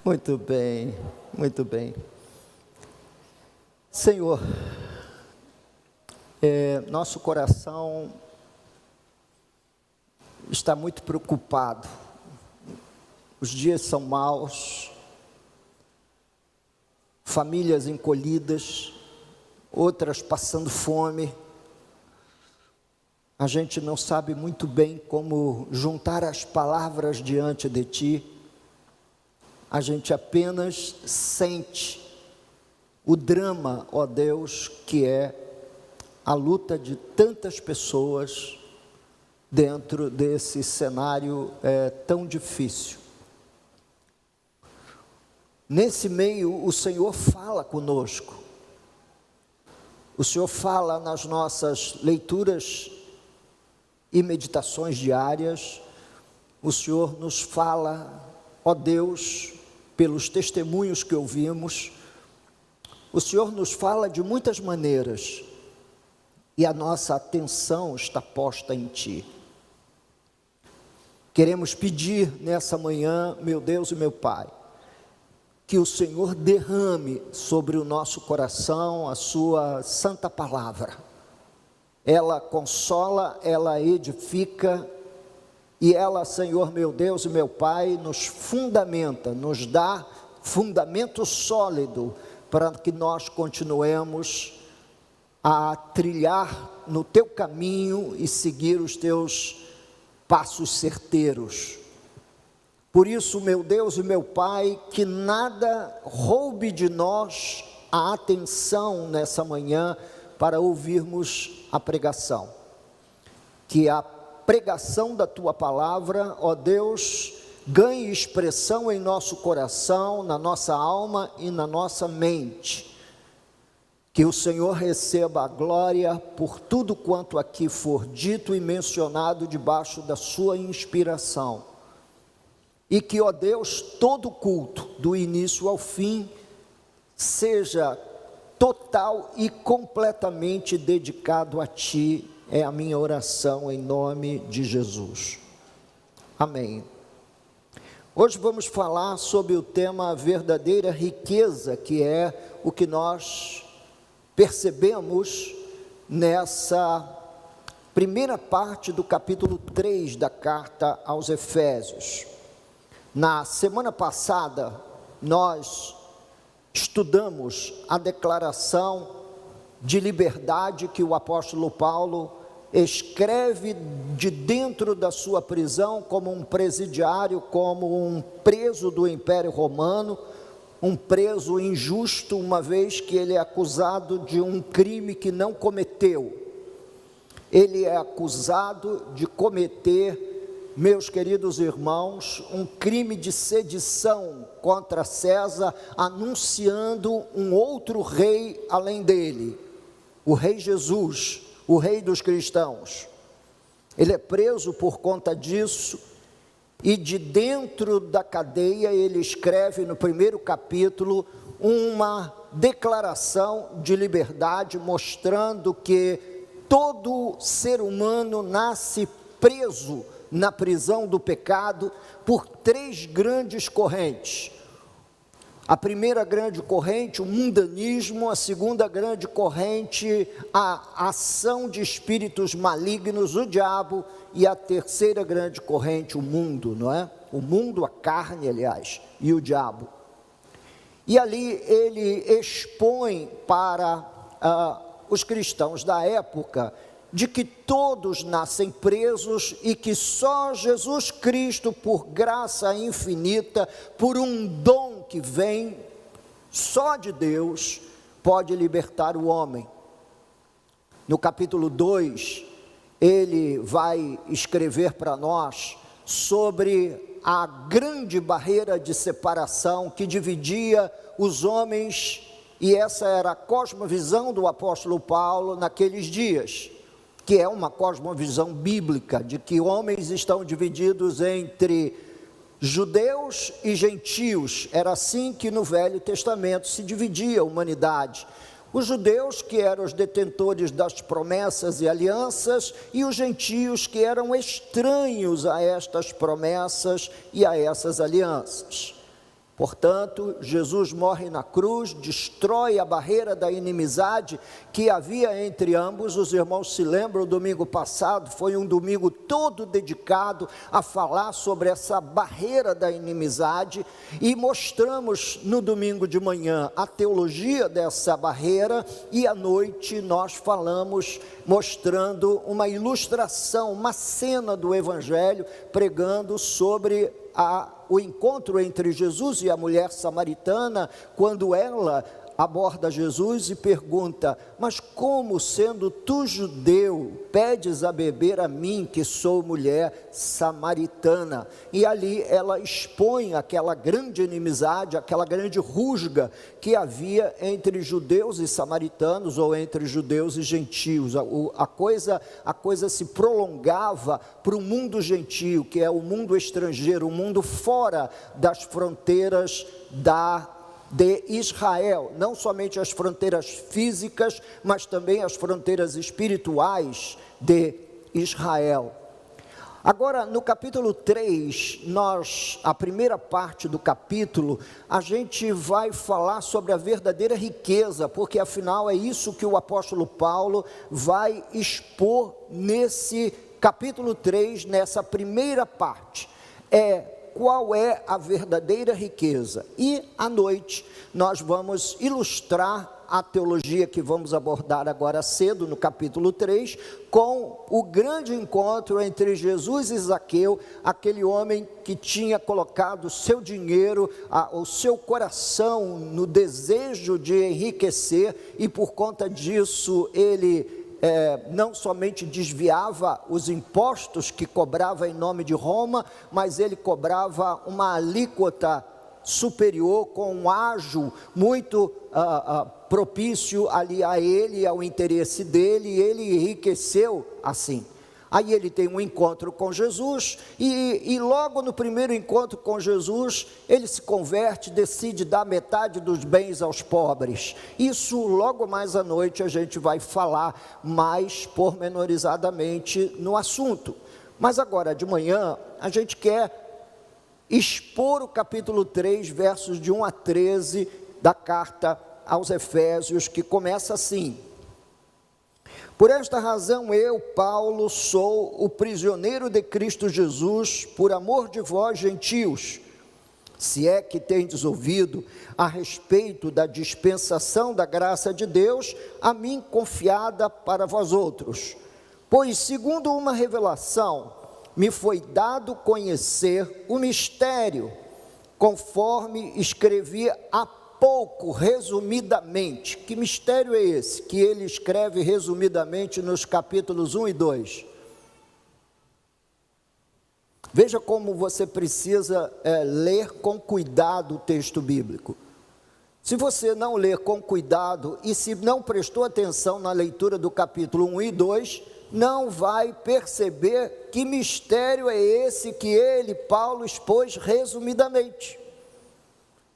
Muito bem, muito bem. Senhor, nosso coração está muito preocupado. Os dias são maus, famílias encolhidas, outras passando fome. A gente não sabe muito bem como juntar as palavras diante de Ti. A gente apenas sente o drama, ó Deus, que é a luta de tantas pessoas dentro desse cenário tão difícil. Nesse meio, o Senhor fala conosco. O Senhor fala nas nossas leituras e meditações diárias. O Senhor nos fala, ó Deus, pelos testemunhos que ouvimos. O Senhor nos fala de muitas maneiras e a nossa atenção está posta em Ti. Queremos pedir nessa manhã, meu Deus e meu Pai, que o Senhor derrame sobre o nosso coração a Sua santa palavra. Ela consola, ela edifica e ela, Senhor meu Deus e meu Pai, nos fundamenta, nos dá fundamento sólido para que nós continuemos a trilhar no Teu caminho e seguir os Teus passos certeiros. Por isso, meu Deus e meu Pai, que nada roube de nós a atenção nessa manhã para ouvirmos a pregação. Que a pregação da Tua palavra, ó Deus, ganhe expressão em nosso coração, na nossa alma e na nossa mente. Que o Senhor receba a glória por tudo quanto aqui for dito e mencionado debaixo da Sua inspiração. E que, ó Deus, todo culto, do início ao fim, seja total e completamente dedicado a Ti. É a minha oração em nome de Jesus. Amém. Hoje vamos falar sobre o tema verdadeira riqueza, que é o que nós percebemos nessa primeira parte do capítulo 3 da carta aos Efésios. Na semana passada, nós estudamos a declaração de liberdade que o apóstolo Paulo escreve de dentro da sua prisão como um presidiário, como um preso do Império Romano, um preso injusto, uma vez que ele é acusado de um crime que não cometeu. Ele é acusado de cometer, meus queridos irmãos, um crime de sedição contra César, anunciando um outro rei além dele, o rei Jesus, o rei dos cristãos. Ele é preso por conta disso, e de dentro da cadeia ele escreve no primeiro capítulo uma declaração de liberdade, mostrando que todo ser humano nasce preso na prisão do pecado por três grandes correntes. A primeira grande corrente, o mundanismo; a segunda grande corrente, a ação de espíritos malignos, o diabo; e a terceira grande corrente, o mundo, não é? O mundo, a carne, aliás, e o diabo. E ali ele expõe para os cristãos da época de que todos nascem presos e que só Jesus Cristo, por graça infinita, por um dom que vem só de Deus, pode libertar o homem. No capítulo 2, ele vai escrever para nós sobre a grande barreira de separação que dividia os homens, e essa era a cosmovisão do apóstolo Paulo naqueles dias, que é uma cosmovisão bíblica, de que homens estão divididos entre judeus e gentios. Era assim que no Velho Testamento se dividia a humanidade. Os judeus, que eram os detentores das promessas e alianças, e os gentios, que eram estranhos a estas promessas e a essas alianças. Portanto, Jesus morre na cruz, destrói a barreira da inimizade que havia entre ambos. Os irmãos se lembram, o domingo passado foi um domingo todo dedicado a falar sobre essa barreira da inimizade, e mostramos no domingo de manhã a teologia dessa barreira, e à noite nós falamos mostrando uma ilustração, uma cena do Evangelho, pregando sobre o encontro entre Jesus e a mulher samaritana, quando ela aborda Jesus e pergunta: mas como, sendo tu judeu, pedes a beber a mim, que sou mulher samaritana? E ali ela expõe aquela grande inimizade, aquela grande rusga que havia entre judeus e samaritanos, ou entre judeus e gentios. A coisa se prolongava para o mundo gentio, que é o mundo estrangeiro, o mundo fora das fronteiras de Israel, não somente as fronteiras físicas, mas também as fronteiras espirituais de Israel. Agora, no capítulo 3, a primeira parte do capítulo, a gente vai falar sobre a verdadeira riqueza, porque afinal é isso que o apóstolo Paulo vai expor nesse capítulo 3, nessa primeira parte. Qual é a verdadeira riqueza? E à noite nós vamos ilustrar a teologia que vamos abordar agora cedo, no capítulo 3, com o grande encontro entre Jesus e Zaqueu, aquele homem que tinha colocado o seu dinheiro, o seu coração no desejo de enriquecer, e por conta disso ele não somente desviava os impostos que cobrava em nome de Roma, mas ele cobrava uma alíquota superior, com um ágio muito propício ali a ele, ao interesse dele, e ele enriqueceu assim. Aí ele tem um encontro com Jesus, e logo no primeiro encontro com Jesus, ele se converte, decide dar metade dos bens aos pobres. Isso logo mais à noite a gente vai falar mais pormenorizadamente no assunto. Mas agora de manhã a gente quer expor o capítulo 3, versos de 1 a 13 da carta aos Efésios, que começa assim: por esta razão eu, Paulo, sou o prisioneiro de Cristo Jesus, por amor de vós, gentios, se é que tendes ouvido a respeito da dispensação da graça de Deus, a mim confiada para vós outros. Pois, segundo uma revelação, me foi dado conhecer o mistério, conforme escrevi há pouco, resumidamente. Que mistério é esse que ele escreve resumidamente nos capítulos 1 e 2? Veja como você precisa ler com cuidado o texto bíblico. Se você não ler com cuidado e se não prestou atenção na leitura do capítulo 1 e 2, não vai perceber que mistério é esse que ele, Paulo, expôs resumidamente.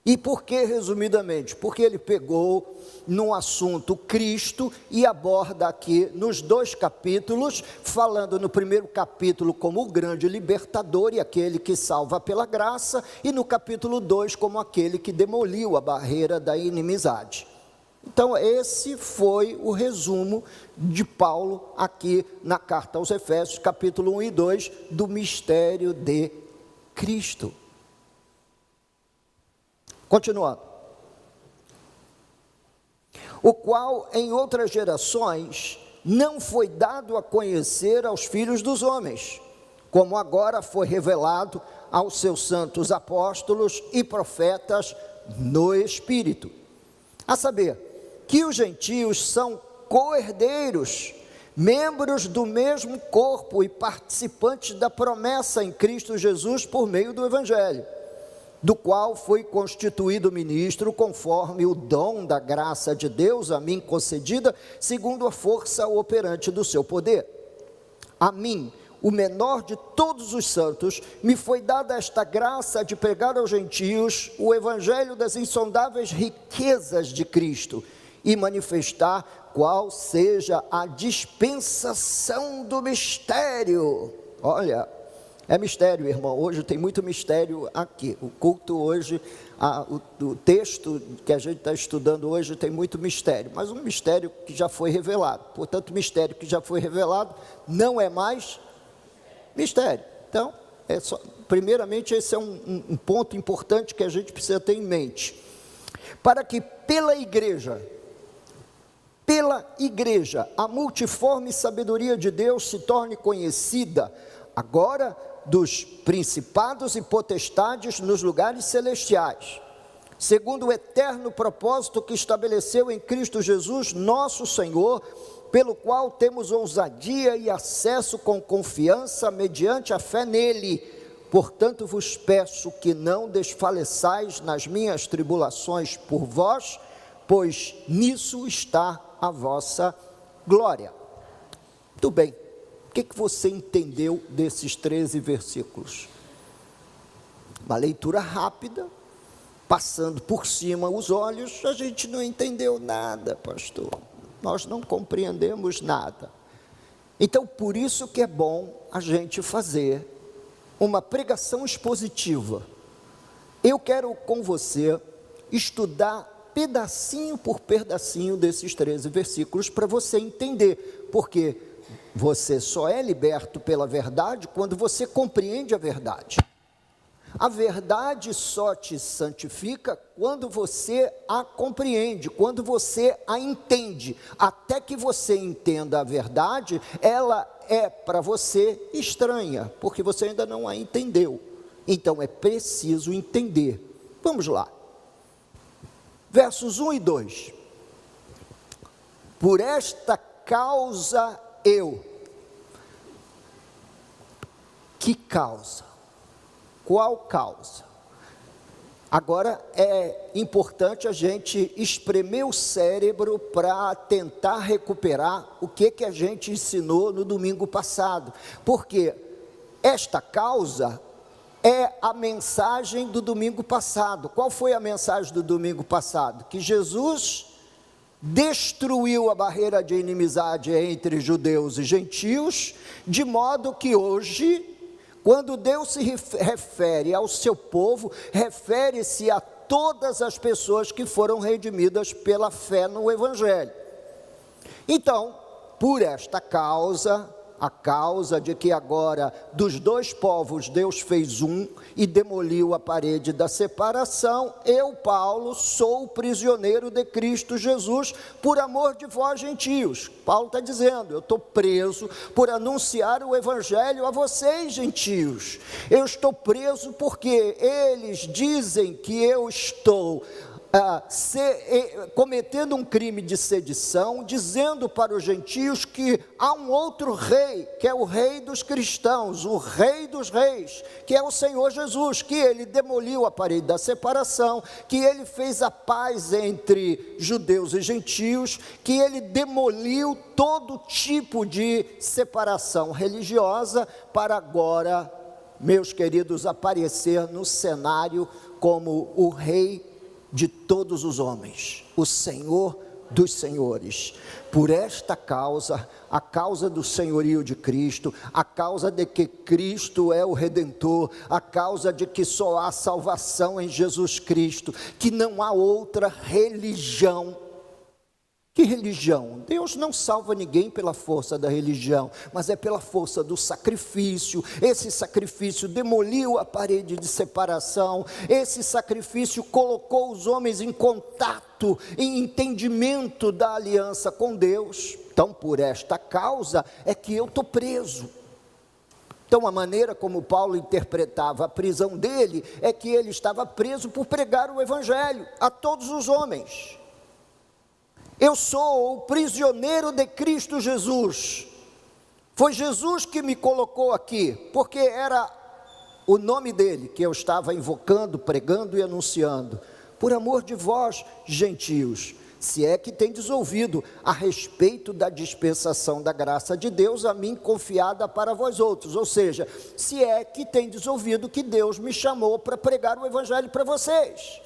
E por que resumidamente? Porque ele pegou num assunto Cristo e aborda aqui nos 2 capítulos, falando no primeiro capítulo como o grande libertador e aquele que salva pela graça, e no capítulo 2 como aquele que demoliu a barreira da inimizade. Então esse foi o resumo de Paulo aqui na carta aos Efésios, capítulo 1 e 2, do mistério de Cristo. Continuando. O qual em outras gerações não foi dado a conhecer aos filhos dos homens, como agora foi revelado aos seus santos apóstolos e profetas no Espírito. A saber, que os gentios são co-herdeiros, membros do mesmo corpo e participantes da promessa em Cristo Jesus por meio do Evangelho, do qual fui constituído ministro, conforme o dom da graça de Deus a mim concedida, segundo a força operante do seu poder. A mim, o menor de todos os santos, me foi dada esta graça de pregar aos gentios o evangelho das insondáveis riquezas de Cristo, e manifestar qual seja a dispensação do mistério. Olha, É mistério, irmão. Hoje tem muito mistério aqui. O culto hoje, o texto que a gente está estudando hoje tem muito mistério. Mas um mistério que já foi revelado. Portanto, mistério que já foi revelado não é mais mistério. Então, primeiramente, esse é um ponto importante que a gente precisa ter em mente. Para que pela igreja, a multiforme sabedoria de Deus se torne conhecida agora dos principados e potestades nos lugares celestiais, segundo o eterno propósito que estabeleceu em Cristo Jesus, nosso Senhor, pelo qual temos ousadia e acesso com confiança mediante a fé nele. Portanto, vos peço que não desfaleçais nas minhas tribulações por vós, pois nisso está a vossa glória. Muito bem. O que você entendeu desses 13 versículos? Uma leitura rápida, passando por cima os olhos, a gente não entendeu nada, pastor. Nós não compreendemos nada. Então, por isso que é bom a gente fazer uma pregação expositiva. Eu quero com você estudar pedacinho por pedacinho desses 13 versículos para você entender, porque você só é liberto pela verdade quando você compreende a verdade. A verdade só te santifica quando você a compreende, quando você a entende. Até que você entenda a verdade, ela é para você estranha, porque você ainda não a entendeu. Então é preciso entender. Vamos lá. Versos 1 e 2. Por esta causa eu. Que causa? Qual causa? Agora é importante a gente espremer o cérebro para tentar recuperar o que a gente ensinou no domingo passado, porque esta causa é a mensagem do domingo passado. Qual foi a mensagem do domingo passado? Que Jesus destruiu a barreira de inimizade entre judeus e gentios, de modo que hoje, quando Deus se refere ao seu povo, refere-se a todas as pessoas que foram redimidas pela fé no Evangelho. Então, por esta causa, a causa de que agora dos dois povos Deus fez um e demoliu a parede da separação, eu, Paulo, sou prisioneiro de Cristo Jesus por amor de vós gentios. Paulo está dizendo, eu estou preso por anunciar o Evangelho a vocês gentios. Eu estou preso porque eles dizem que eu estou cometendo um crime de sedição, dizendo para os gentios que há um outro rei, que é o rei dos cristãos, o rei dos reis, que é o Senhor Jesus, que ele demoliu a parede da separação, que ele fez a paz entre judeus e gentios, que ele demoliu todo tipo de separação religiosa para agora, meus queridos, aparecer no cenário como o rei de todos os homens, o Senhor dos senhores. Por esta causa, a causa do senhorio de Cristo, a causa de que Cristo é o Redentor, a causa de que só há salvação em Jesus Cristo, que não há outra religião. Que religião? Deus não salva ninguém pela força da religião, mas é pela força do sacrifício. Esse sacrifício demoliu a parede de separação, esse sacrifício colocou os homens em contato, em entendimento da aliança com Deus. Então, por esta causa é que eu estou preso. Então, a maneira como Paulo interpretava a prisão dele, é que ele estava preso por pregar o Evangelho a todos os homens. Eu sou o prisioneiro de Cristo Jesus. Foi Jesus que me colocou aqui, porque era o nome dele que eu estava invocando, pregando e anunciando. Por amor de vós, gentios, se é que tendes ouvido a respeito da dispensação da graça de Deus a mim confiada para vós outros. Ou seja, se é que tendes ouvido que Deus me chamou para pregar o Evangelho para vocês.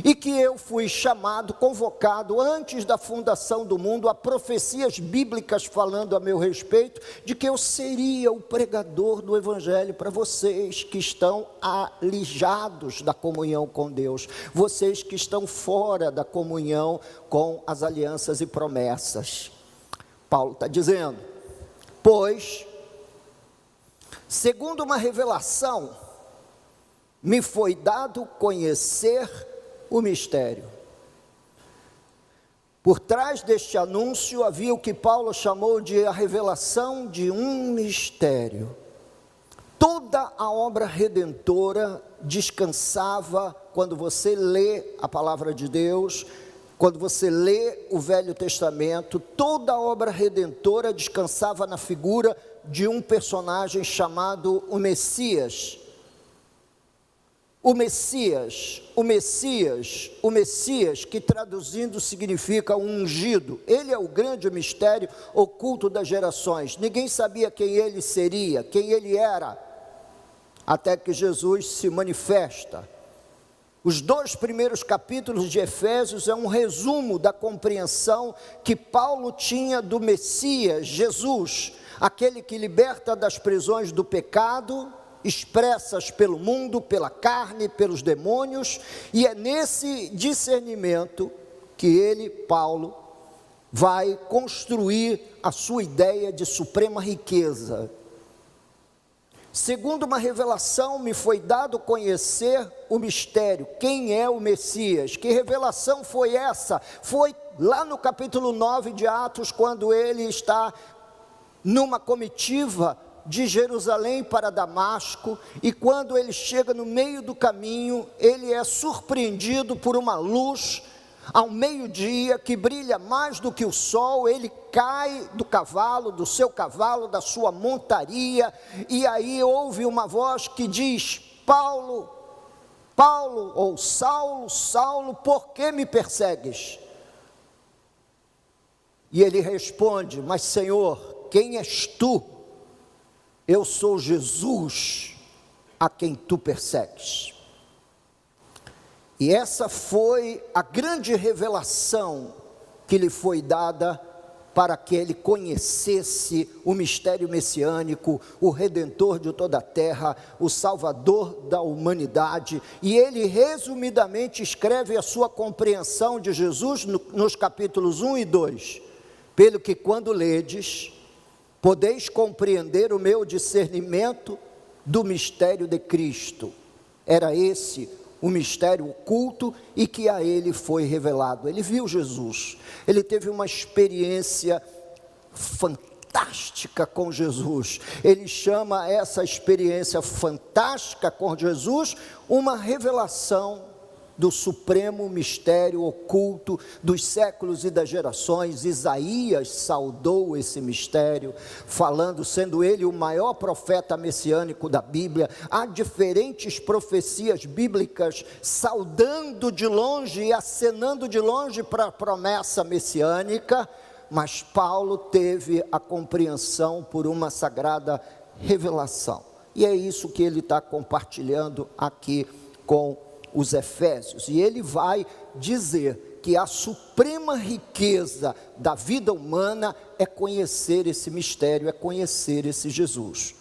e que eu fui chamado, convocado antes da fundação do mundo, há profecias bíblicas falando a meu respeito, de que eu seria o pregador do Evangelho para vocês que estão alijados da comunhão com Deus, vocês que estão fora da comunhão com as alianças e promessas. Paulo está dizendo: pois, segundo uma revelação, me foi dado conhecer o mistério. Por trás deste anúncio havia o que Paulo chamou de a revelação de um mistério. Toda a obra redentora descansava, quando você lê a palavra de Deus, quando você lê o Velho Testamento, toda a obra redentora descansava na figura de um personagem chamado o Messias. O Messias, que traduzindo significa ungido. Ele é o grande mistério oculto das gerações. Ninguém sabia quem ele seria, quem ele era, até que Jesus se manifesta. Os 2 primeiros capítulos de Efésios é um resumo da compreensão que Paulo tinha do Messias, Jesus, aquele que liberta das prisões do pecado, expressas pelo mundo, pela carne, pelos demônios, e é nesse discernimento que ele, Paulo, vai construir a sua ideia de suprema riqueza. Segundo uma revelação, me foi dado conhecer o mistério. Quem é o Messias? Que revelação foi essa? Foi lá no capítulo 9 de Atos, quando ele está numa comitiva de Jerusalém para Damasco, e quando ele chega no meio do caminho, ele é surpreendido por uma luz ao meio-dia, que brilha mais do que o sol. Ele cai do cavalo, do seu cavalo, da sua montaria, e aí ouve uma voz que diz: Paulo, Paulo, ou Saulo, Saulo, por que me persegues? E ele responde: mas Senhor, quem és tu? Eu sou Jesus, a quem tu persegues. E essa foi a grande revelação que lhe foi dada para que ele conhecesse o mistério messiânico, o Redentor de toda a terra, o Salvador da humanidade. E ele resumidamente escreve a sua compreensão de Jesus nos capítulos 1 e 2. Pelo que quando ledes, podeis compreender o meu discernimento do mistério de Cristo. Era esse o mistério oculto e que a ele foi revelado. Ele viu Jesus, ele teve uma experiência fantástica com Jesus. Ele chama essa experiência fantástica com Jesus uma revelação do supremo mistério oculto dos séculos e das gerações. Isaías saudou esse mistério, falando, sendo ele o maior profeta messiânico da Bíblia. Há diferentes profecias bíblicas saudando de longe e acenando de longe para a promessa messiânica, mas Paulo teve a compreensão por uma sagrada revelação, e é isso que ele está compartilhando aqui com os Efésios. E ele vai dizer que a suprema riqueza da vida humana é conhecer esse mistério, é conhecer esse Jesus.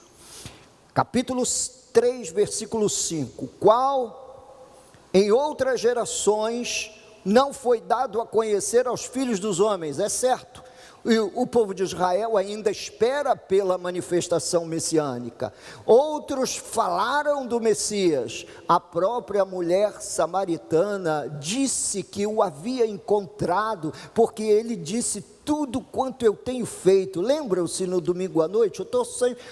Capítulo 3, versículo 5: qual em outras gerações não foi dado a conhecer aos filhos dos homens. É certo, o povo de Israel ainda espera pela manifestação messiânica. Outros falaram do Messias. A própria mulher samaritana disse que o havia encontrado, porque ele disse: tudo quanto eu tenho feito. Lembram-se no domingo à noite?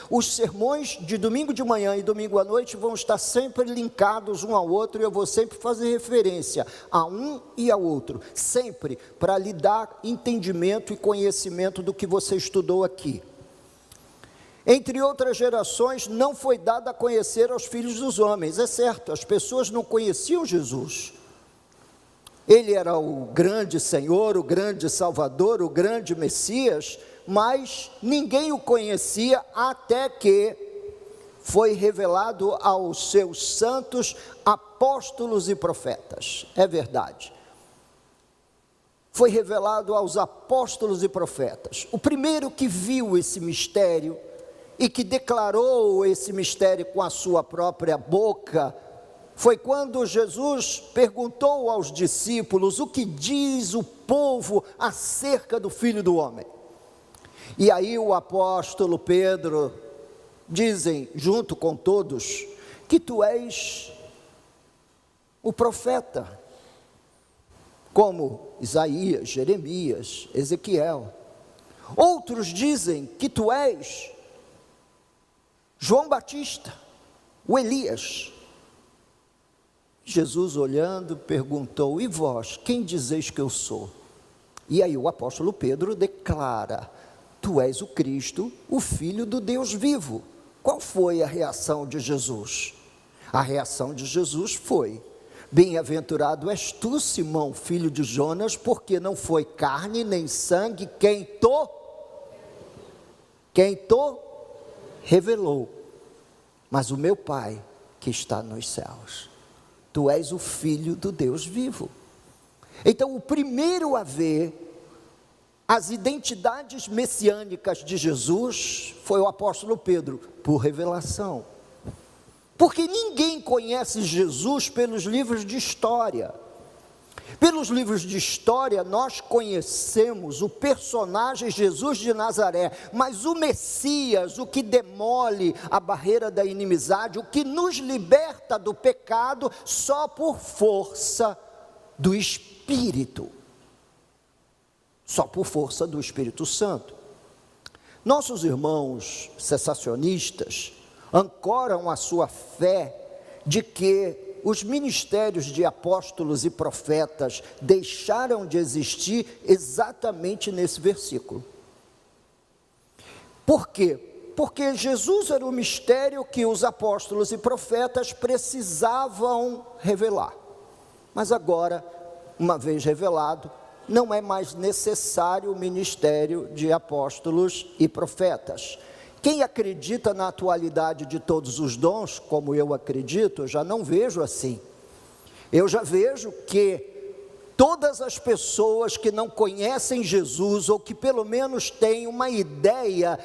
Os sermões de domingo de manhã e domingo à noite vão estar sempre linkados um ao outro, e eu vou sempre fazer referência a um e ao outro, sempre para lhe dar entendimento e conhecimento do que você estudou aqui. Entre outras gerações, não foi dado a conhecer aos filhos dos homens. É certo, as pessoas não conheciam Jesus. Ele era o grande Senhor, o grande Salvador, o grande Messias, mas ninguém o conhecia até que foi revelado aos seus santos apóstolos e profetas. É verdade. Foi revelado aos apóstolos e profetas. O primeiro que viu esse mistério e que declarou esse mistério com a sua própria boca foi quando Jesus perguntou aos discípulos: o que diz o povo acerca do Filho do Homem? E aí o apóstolo Pedro, dizem junto com todos, que tu és o profeta, como Isaías, Jeremias, Ezequiel. Outros dizem que tu és João Batista, o Elias. Jesus, olhando, perguntou: e vós, quem dizeis que eu sou? E aí o apóstolo Pedro declara: tu és o Cristo, o Filho do Deus vivo. Qual foi a reação de Jesus? A reação de Jesus foi: bem-aventurado és tu, Simão, filho de Jonas, porque não foi carne nem sangue quem te revelou, mas o meu Pai que está nos céus. Tu és o Filho do Deus vivo. Então, o primeiro a ver as identidades messiânicas de Jesus foi o apóstolo Pedro, por revelação. Porque ninguém conhece Jesus pelos livros de história. Pelos livros de história nós conhecemos o personagem Jesus de Nazaré, mas o Messias, o que demole a barreira da inimizade, o que nos liberta do pecado, só por força do Espírito. Só por força do Espírito Santo. Nossos irmãos cessacionistas ancoram a sua fé de que os ministérios de apóstolos e profetas deixaram de existir exatamente nesse versículo. Por quê? Porque Jesus era o mistério que os apóstolos e profetas precisavam revelar. Mas agora, uma vez revelado, não é mais necessário o ministério de apóstolos e profetas. Quem acredita na atualidade de todos os dons, como eu acredito, eu já não vejo assim. Eu já vejo que todas as pessoas que não conhecem Jesus, ou que pelo menos têm uma ideia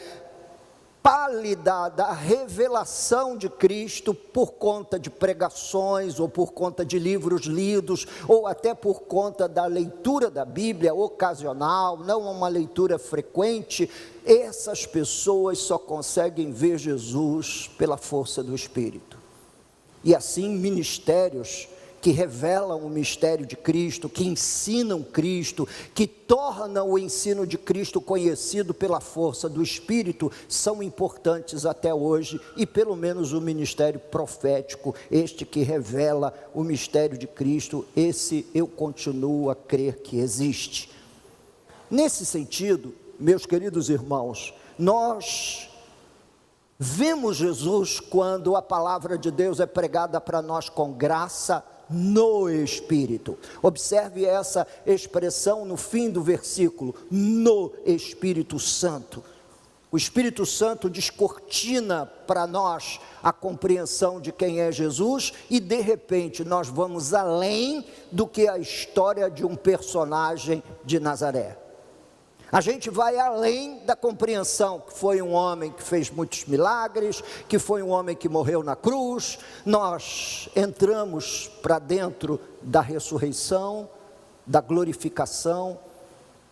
pálida da revelação de Cristo por conta de pregações, ou por conta de livros lidos, ou até por conta da leitura da Bíblia ocasional, não uma leitura frequente, essas pessoas só conseguem ver Jesus pela força do Espírito. E assim, ministérios que revelam o mistério de Cristo, que ensinam Cristo, que tornam o ensino de Cristo conhecido pela força do Espírito, são importantes até hoje, e pelo menos o ministério profético, este que revela o mistério de Cristo, esse eu continuo a crer que existe. Nesse sentido, meus queridos irmãos, nós vemos Jesus quando a palavra de Deus é pregada para nós com graça no Espírito. Observe essa expressão no fim do versículo, no Espírito Santo. O Espírito Santo descortina para nós a compreensão de quem é Jesus, e de repente nós vamos além do que a história de um personagem de Nazaré. A gente vai além da compreensão que foi um homem que fez muitos milagres, que foi um homem que morreu na cruz. Nós entramos para dentro da ressurreição, da glorificação,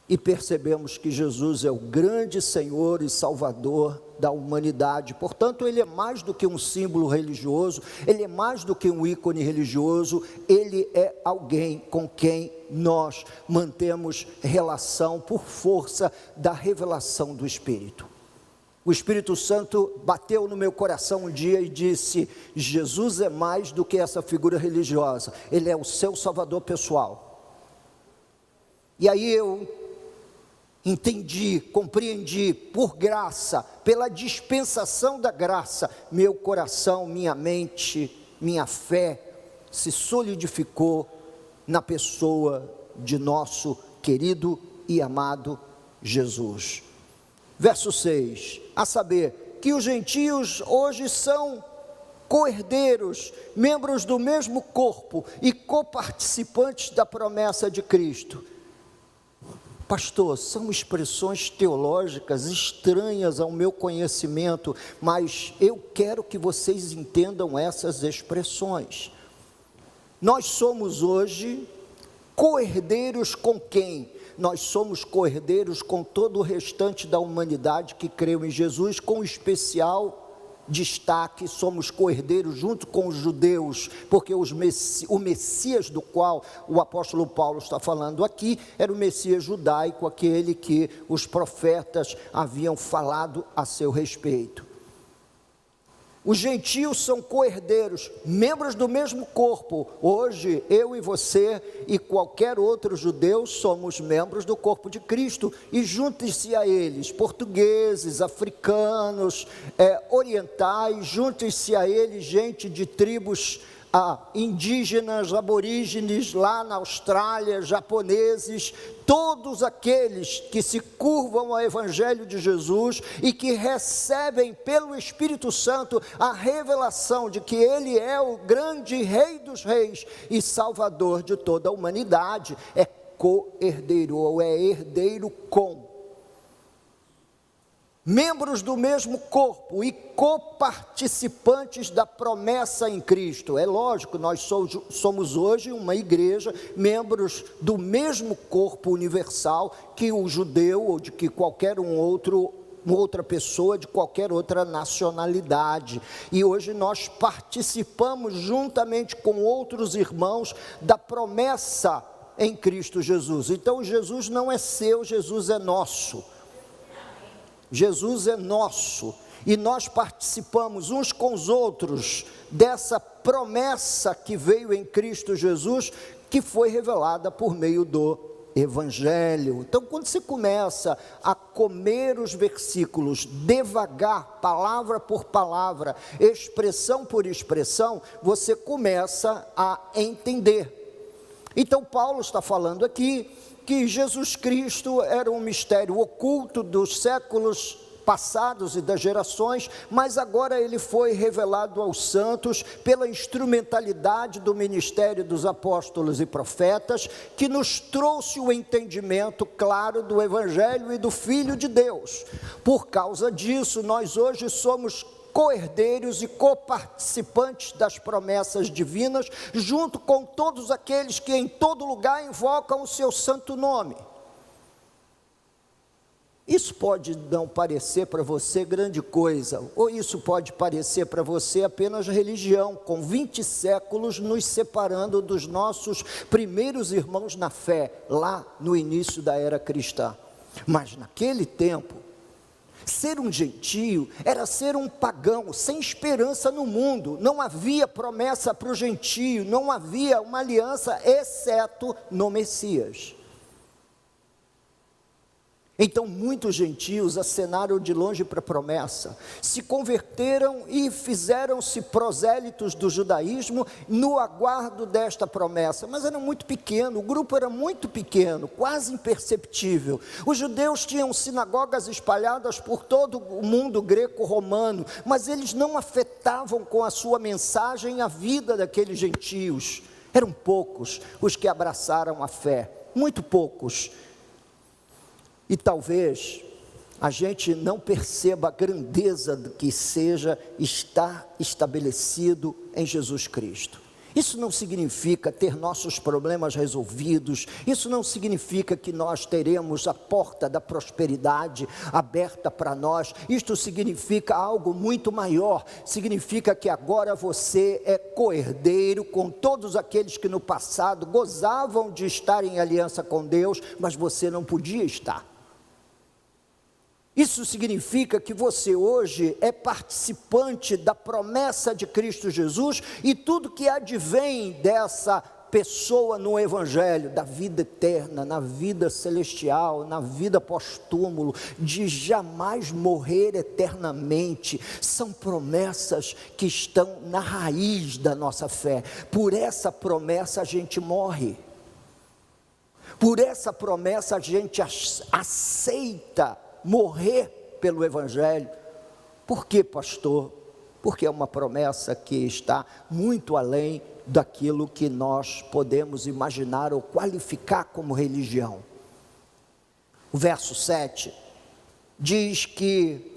e percebemos que Jesus é o grande Senhor e Salvador da humanidade. Portanto, Ele é mais do que um símbolo religioso, Ele é mais do que um ícone religioso, Ele é alguém com quem nós mantemos relação por força da revelação do Espírito. O Espírito Santo bateu no meu coração um dia e disse: Jesus é mais do que essa figura religiosa, Ele é o seu Salvador pessoal. E aí eu entendi, compreendi, por graça, pela dispensação da graça, meu coração, minha mente, minha fé se solidificou na pessoa de nosso querido e amado Jesus. Verso 6, a saber, que os gentios hoje são co-herdeiros, membros do mesmo corpo e coparticipantes da promessa de Cristo. Pastor, são expressões teológicas estranhas ao meu conhecimento, mas eu quero que vocês entendam essas expressões. Nós somos hoje co-herdeiros com quem? Nós somos co-herdeiros com todo o restante da humanidade que creu em Jesus, com especial destaque, somos co-herdeiros junto com os judeus, porque o Messias do qual o apóstolo Paulo está falando aqui, era o Messias judaico, aquele que os profetas haviam falado a seu respeito. Os gentios são co-herdeiros, membros do mesmo corpo. Hoje, eu e você e qualquer outro judeu somos membros do corpo de Cristo. E juntem-se a eles, portugueses, africanos, orientais, juntem-se a eles, gente de tribos indígenas, aborígenes lá na Austrália, japoneses, todos aqueles que se curvam ao Evangelho de Jesus e que recebem pelo Espírito Santo a revelação de que Ele é o grande Rei dos Reis e Salvador de toda a humanidade, é co-herdeiro ou é herdeiro com. Membros do mesmo corpo e coparticipantes da promessa em Cristo. É lógico, nós somos hoje uma igreja, membros do mesmo corpo universal que o judeu ou de que qualquer outra pessoa de qualquer outra nacionalidade. E hoje nós participamos juntamente com outros irmãos da promessa em Cristo Jesus. Então Jesus não é seu, Jesus é nosso. Jesus é nosso, e nós participamos uns com os outros dessa promessa que veio em Cristo Jesus, que foi revelada por meio do Evangelho. Então, quando você começa a comer os versículos devagar, palavra por palavra, expressão por expressão, você começa a entender. Então, Paulo está falando aqui que Jesus Cristo era um mistério oculto dos séculos passados e das gerações, mas agora ele foi revelado aos santos pela instrumentalidade do ministério dos apóstolos e profetas, que nos trouxe o entendimento claro do Evangelho e do Filho de Deus. Por causa disso, nós hoje somos co-herdeiros e coparticipantes das promessas divinas, junto com todos aqueles que em todo lugar invocam o seu santo nome. Isso pode não parecer para você grande coisa, ou isso pode parecer para você apenas religião, com 20 séculos nos separando dos nossos primeiros irmãos na fé, lá no início da era cristã. Mas naquele tempo, ser um gentio era ser um pagão, sem esperança no mundo. Não havia promessa para o gentio, não havia uma aliança, exceto no Messias. Então muitos gentios acenaram de longe para a promessa, se converteram e fizeram-se prosélitos do judaísmo no aguardo desta promessa, mas era muito pequeno, o grupo era muito pequeno, quase imperceptível. Os judeus tinham sinagogas espalhadas por todo o mundo greco-romano, mas eles não afetavam com a sua mensagem a vida daqueles gentios. Eram poucos os que abraçaram a fé, muito poucos. E talvez a gente não perceba a grandeza do que seja estar estabelecido em Jesus Cristo. Isso não significa ter nossos problemas resolvidos, isso não significa que nós teremos a porta da prosperidade aberta para nós. Isto significa algo muito maior, significa que agora você é co-herdeiro com todos aqueles que no passado gozavam de estar em aliança com Deus, mas você não podia estar. Isso significa que você hoje é participante da promessa de Cristo Jesus e tudo que advém dessa pessoa no Evangelho, da vida eterna, na vida celestial, na vida pós-túmulo, de jamais morrer eternamente, são promessas que estão na raiz da nossa fé. Por essa promessa a gente morre, por essa promessa a gente aceita morrer pelo Evangelho, Por quê, pastor? Porque é uma promessa que está muito além daquilo que nós podemos imaginar ou qualificar como religião. O verso 7 diz que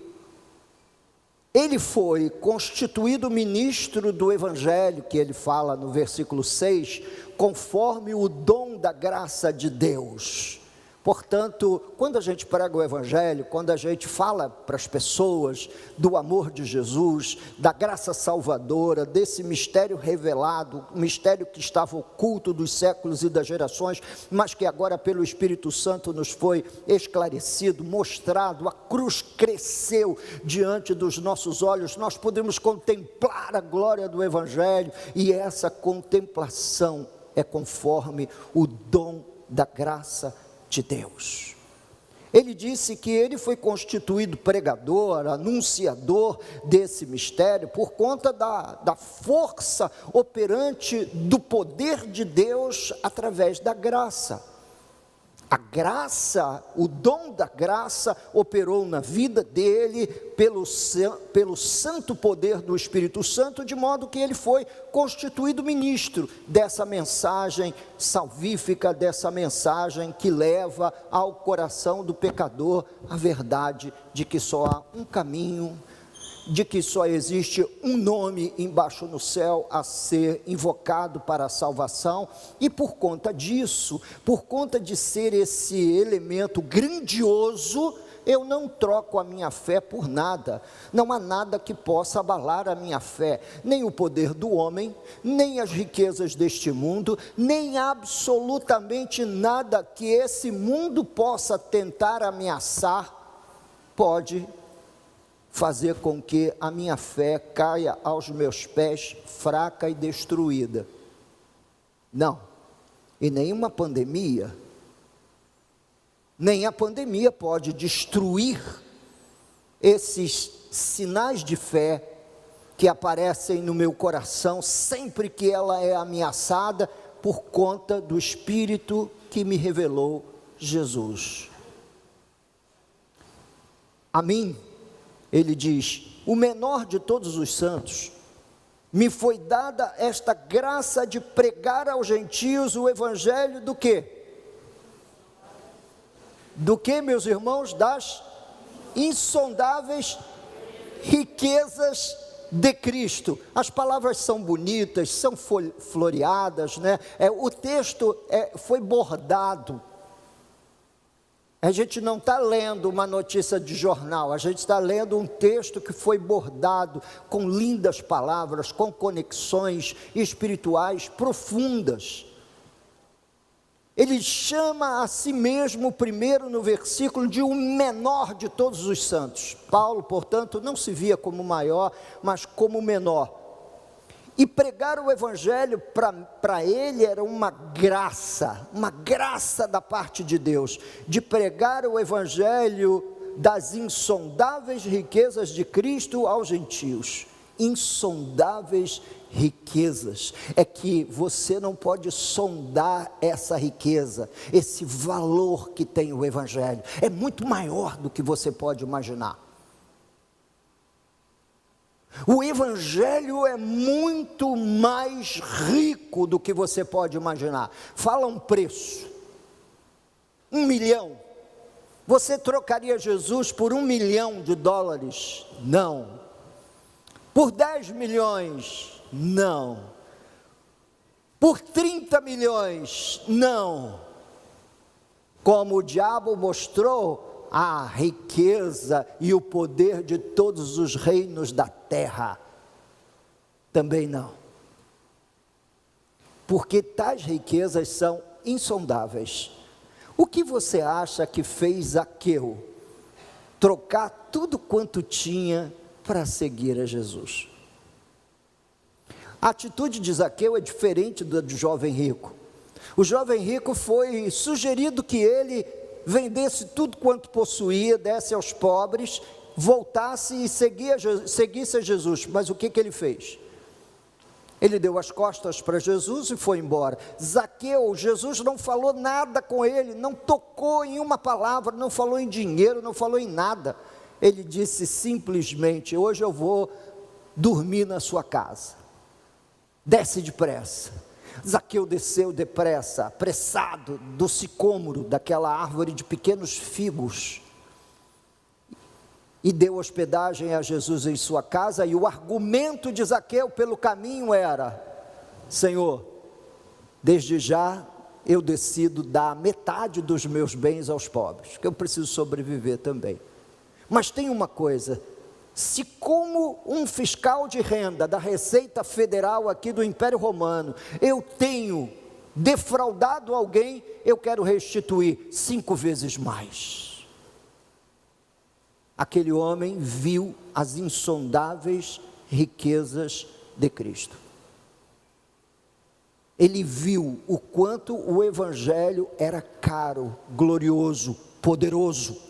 ele foi constituído ministro do Evangelho, que ele fala no versículo 6, conforme o dom da graça de Deus. Portanto, quando a gente prega o Evangelho, quando a gente fala para as pessoas do amor de Jesus, da graça salvadora, desse mistério revelado, mistério que estava oculto dos séculos e das gerações, mas que agora pelo Espírito Santo nos foi esclarecido, mostrado, a cruz cresceu diante dos nossos olhos, nós podemos contemplar a glória do Evangelho, e essa contemplação é conforme o dom da graça de Deus. Ele disse que ele foi constituído pregador, anunciador desse mistério, por conta da força operante do poder de Deus através da graça. A graça, o dom da graça operou na vida dele pelo santo poder do Espírito Santo, de modo que ele foi constituído ministro dessa mensagem salvífica, dessa mensagem que leva ao coração do pecador a verdade de que só há um caminho, de que só existe um nome embaixo no céu a ser invocado para a salvação, e por conta disso, por conta de ser esse elemento grandioso, eu não troco a minha fé por nada. Não há nada que possa abalar a minha fé, nem o poder do homem, nem as riquezas deste mundo, nem absolutamente nada que esse mundo possa tentar ameaçar, pode fazer com que a minha fé caia aos meus pés fraca e destruída. Não, e nenhuma pandemia, nem a pandemia pode destruir esses sinais de fé que aparecem no meu coração sempre que ela é ameaçada por conta do Espírito que me revelou Jesus. A mim, ele diz, o menor de todos os santos, me foi dada esta graça de pregar aos gentios o evangelho do quê? Do que, meus irmãos? Das insondáveis riquezas de Cristo. As palavras são bonitas, são floreadas, né? O texto foi bordado. A gente não está lendo uma notícia de jornal, a gente está lendo um texto que foi bordado com lindas palavras, com conexões espirituais profundas. Ele chama a si mesmo, primeiro no versículo, de o menor de todos os santos. Paulo, portanto, não se via como maior, mas como menor. E pregar o evangelho para ele era uma graça da parte de Deus, de pregar o evangelho das insondáveis riquezas de Cristo aos gentios. Insondáveis riquezas, é que você não pode sondar essa riqueza, esse valor que tem o evangelho, é muito maior do que você pode imaginar. O evangelho é muito mais rico do que você pode imaginar. Fala um preço, 1 milhão, você trocaria Jesus por $1 milhão? Não. Por 10 milhões? Não. Por 30 milhões? Não. Como o diabo mostrou a riqueza e o poder de todos os reinos da terra, também não, porque tais riquezas são insondáveis. O que você acha que fez Zaqueu trocar tudo quanto tinha para seguir a Jesus? A atitude de Zaqueu é diferente da do jovem rico. O jovem rico foi sugerido que ele vendesse tudo quanto possuía, desse aos pobres, voltasse e seguisse a Jesus. Mas o que ele fez? Ele deu as costas para Jesus e foi embora. Zaqueu, Jesus não falou nada com ele, não tocou em uma palavra, não falou em dinheiro, não falou em nada. ele disse simplesmente: hoje eu vou dormir na sua casa, desce depressa. Zaqueu desceu depressa, apressado, do sicômoro, daquela árvore de pequenos figos, e deu hospedagem a Jesus em sua casa. E o argumento de Zaqueu pelo caminho era: Senhor, desde já eu decido dar metade dos meus bens aos pobres, que eu preciso sobreviver também. Mas tem uma coisa: se como um fiscal de renda da Receita Federal aqui do Império Romano, eu tenho defraudado alguém, eu quero restituir 5 vezes mais. Aquele homem viu as insondáveis riquezas de Cristo. Ele viu o quanto o Evangelho era caro, glorioso, poderoso.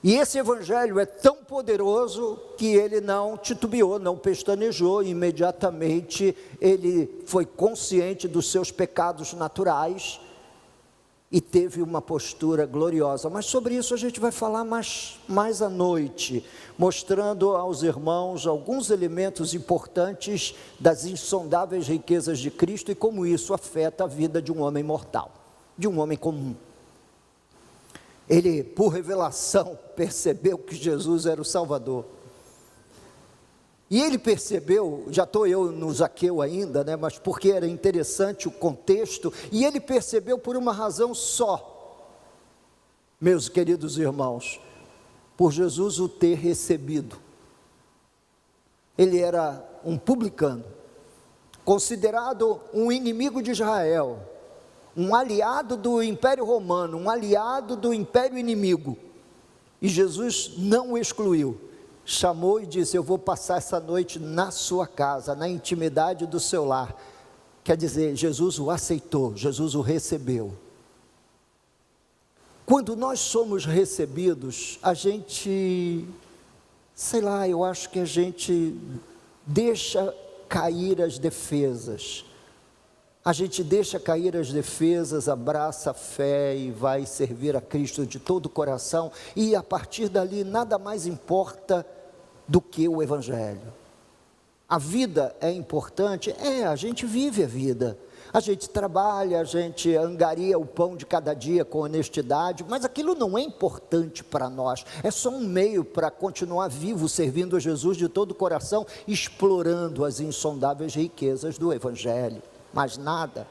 E esse Evangelho é tão poderoso que ele não titubeou, não pestanejou. Imediatamente ele foi consciente dos seus pecados naturais e teve uma postura gloriosa. Mas sobre isso a gente vai falar mais à noite, mostrando aos irmãos alguns elementos importantes das insondáveis riquezas de Cristo e como isso afeta a vida de um homem mortal, de um homem comum. Ele, por revelação, percebeu que Jesus era o Salvador. E ele percebeu, já estou eu no Zaqueu ainda, mas porque era interessante o contexto, e ele percebeu por uma razão só, meus queridos irmãos, por Jesus o ter recebido. Ele era um publicano, considerado um inimigo de Israel, um aliado do Império Romano, um aliado do Império inimigo, e Jesus não o excluiu. Chamou e disse: eu vou passar essa noite na sua casa, na intimidade do seu lar. Quer dizer, Jesus o aceitou, Jesus o recebeu. Quando nós somos recebidos, a gente, eu acho que a gente deixa cair as defesas. A gente deixa cair as defesas, abraça a fé e vai servir a Cristo de todo o coração. E a partir dali nada mais importa do que o Evangelho. A vida é importante? A gente vive a vida, a gente trabalha, a gente angaria o pão de cada dia com honestidade, mas aquilo não é importante para nós, é só um meio para continuar vivo, servindo a Jesus de todo o coração, explorando as insondáveis riquezas do Evangelho, mais nada.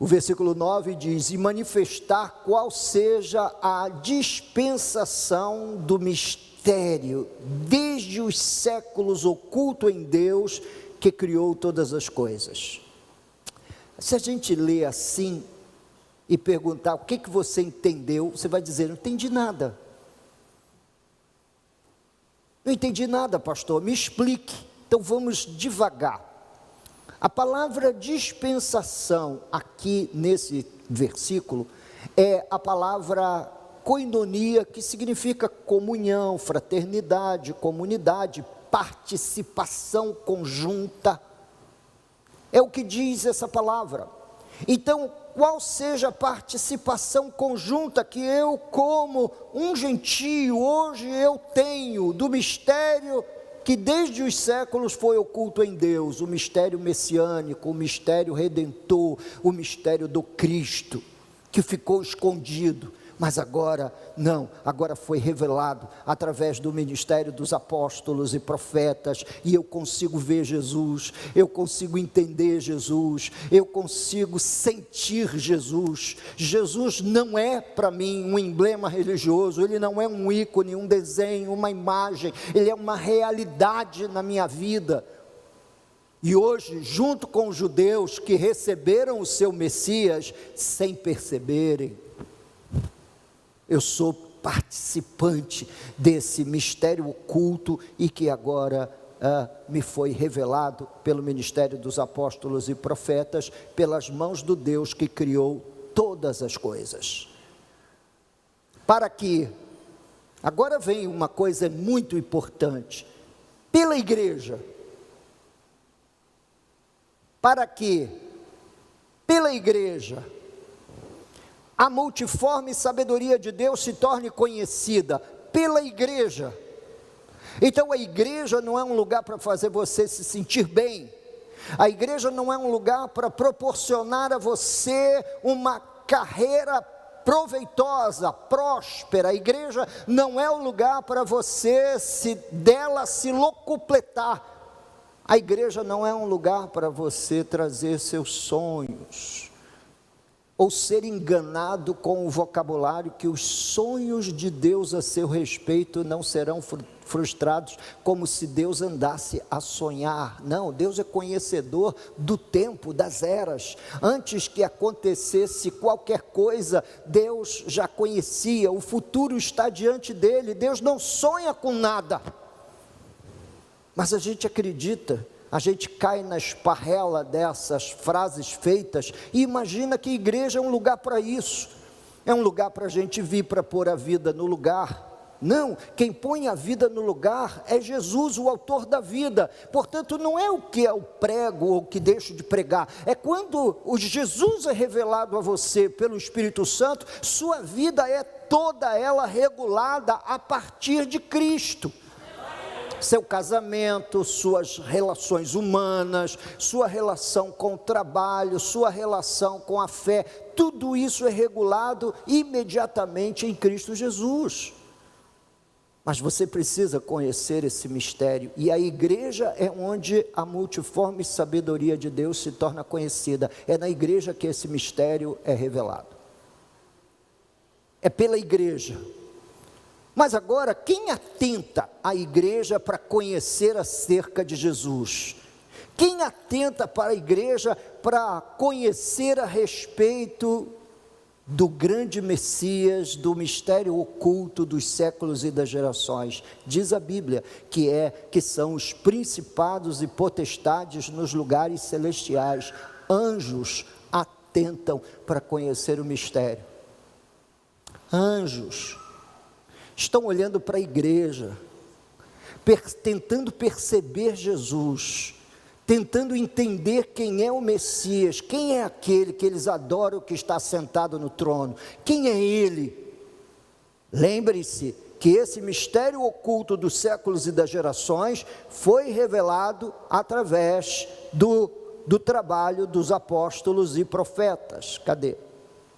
O versículo 9 diz: e manifestar qual seja a dispensação do mistério, desde os séculos oculto em Deus, que criou todas as coisas. Se a gente lê assim, e perguntar o que você entendeu, você vai dizer: não entendi nada. Não entendi nada, pastor, me explique. Então vamos devagar. A palavra dispensação aqui nesse versículo é a palavra koinonia, que significa comunhão, fraternidade, comunidade, participação conjunta. É o que diz essa palavra. Então, qual seja a participação conjunta que eu, como um gentio, hoje eu tenho do mistério que desde os séculos foi oculto em Deus, o mistério messiânico, o mistério redentor, o mistério do Cristo, que ficou escondido, mas agora não, agora foi revelado através do ministério dos apóstolos e profetas, e eu consigo ver Jesus, eu consigo entender Jesus, eu consigo sentir Jesus. Jesus não é para mim um emblema religioso, ele não é um ícone, um desenho, uma imagem, ele é uma realidade na minha vida. E hoje, junto com os judeus que receberam o seu Messias, sem perceberem, eu sou participante desse mistério oculto e que agora me foi revelado pelo ministério dos apóstolos e profetas, pelas mãos do Deus que criou todas as coisas. Para que, agora vem uma coisa muito importante, pela igreja, para que, pela igreja, a multiforme sabedoria de Deus se torne conhecida pela igreja. Então a igreja não é um lugar para fazer você se sentir bem, a igreja não é um lugar para proporcionar a você uma carreira proveitosa, próspera. A igreja não é o lugar para você dela se locupletar. A igreja não é um lugar para você trazer seus sonhos, ou ser enganado com o vocabulário que os sonhos de Deus a seu respeito não serão frustrados, como se Deus andasse a sonhar. Não, Deus é conhecedor do tempo, das eras. Antes que acontecesse qualquer coisa, Deus já conhecia, o futuro está diante dele. Deus não sonha com nada, mas a gente acredita. A gente cai na esparrela dessas frases feitas e imagina que a igreja é um lugar para isso, é um lugar para a gente vir para pôr a vida no lugar. Não, quem põe a vida no lugar é Jesus, o autor da vida. Portanto, não é o que eu prego ou o que deixo de pregar, é quando o Jesus é revelado a você pelo Espírito Santo, sua vida é toda ela regulada a partir de Cristo. Seu casamento, suas relações humanas, sua relação com o trabalho, sua relação com a fé, tudo isso é regulado imediatamente em Cristo Jesus. Mas você precisa conhecer esse mistério, e a igreja é onde a multiforme sabedoria de Deus se torna conhecida. É na igreja que esse mistério é revelado. É pela igreja. Mas agora, quem atenta à igreja para conhecer acerca de Jesus? Quem atenta para a igreja para conhecer a respeito do grande Messias, do mistério oculto dos séculos e das gerações? Diz a Bíblia que são os principados e potestades nos lugares celestiais. Anjos atentam para conhecer o mistério. Anjos estão olhando para a igreja, tentando perceber Jesus, tentando entender quem é o Messias, quem é aquele que eles adoram, que está sentado no trono, quem é Ele. Lembre-se que esse mistério oculto dos séculos e das gerações foi revelado através do trabalho dos apóstolos e profetas. Cadê?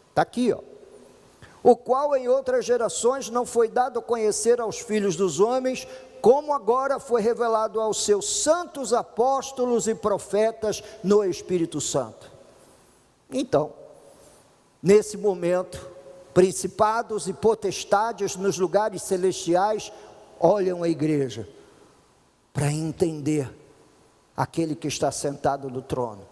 Está aqui, ó. O qual em outras gerações não foi dado a conhecer aos filhos dos homens, como agora foi revelado aos seus santos apóstolos e profetas no Espírito Santo. Então, nesse momento, principados e potestades nos lugares celestiais olham a igreja para entender aquele que está sentado no trono.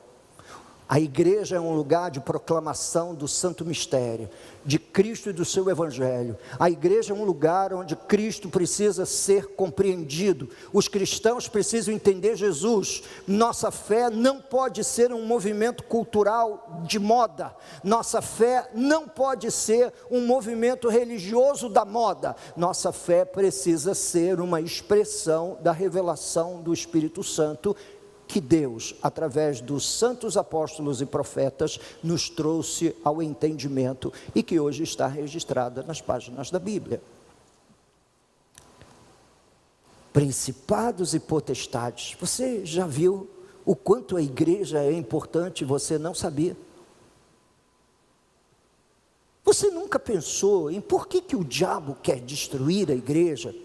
A igreja é um lugar de proclamação do santo mistério, de Cristo e do seu evangelho. A igreja é um lugar onde Cristo precisa ser compreendido. Os cristãos precisam entender Jesus. Nossa fé não pode ser um movimento cultural de moda. Nossa fé não pode ser um movimento religioso da moda. Nossa fé precisa ser uma expressão da revelação do Espírito Santo, que Deus, através dos santos apóstolos e profetas, nos trouxe ao entendimento e que hoje está registrada nas páginas da Bíblia. Principados e potestades. Você já viu o quanto a igreja é importante e você não sabia? Você nunca pensou em por que o diabo quer destruir a igreja?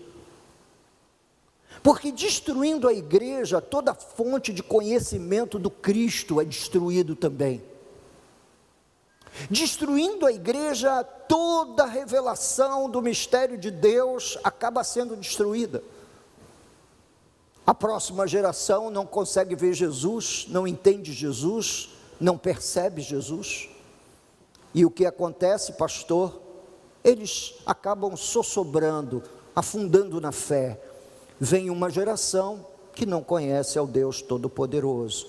Porque destruindo a igreja, toda fonte de conhecimento do Cristo é destruído também. Destruindo a igreja, toda revelação do mistério de Deus acaba sendo destruída. A próxima geração não consegue ver Jesus, não entende Jesus, não percebe Jesus. E o que acontece, pastor? Eles acabam sossobrando, afundando na fé. Vem uma geração que não conhece ao Deus Todo-Poderoso.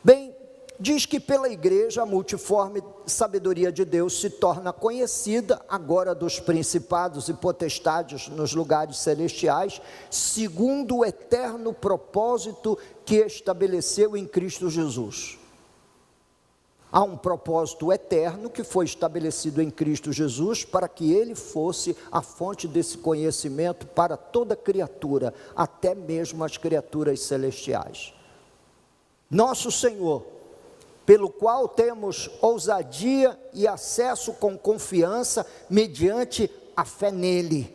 Bem, diz que pela igreja a multiforme sabedoria de Deus se torna conhecida agora dos principados e potestades nos lugares celestiais, segundo o eterno propósito que estabeleceu em Cristo Jesus. Há um propósito eterno que foi estabelecido em Cristo Jesus para que ele fosse a fonte desse conhecimento para toda criatura, até mesmo as criaturas celestiais. Nosso Senhor, pelo qual temos ousadia e acesso com confiança mediante a fé nele,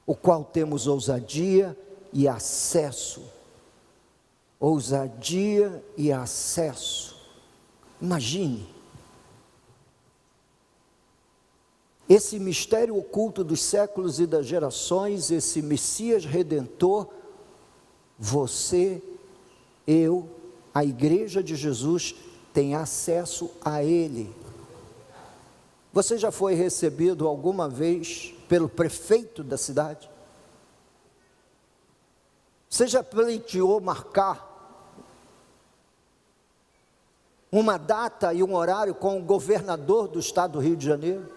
o qual temos ousadia e acesso. Ousadia e acesso. Imagine, esse mistério oculto dos séculos e das gerações, esse Messias Redentor, você, eu, a Igreja de Jesus tem acesso a Ele. Você já foi recebido alguma vez pelo prefeito da cidade? Você já pleiteou marcar uma data e um horário com o governador do estado do Rio de Janeiro?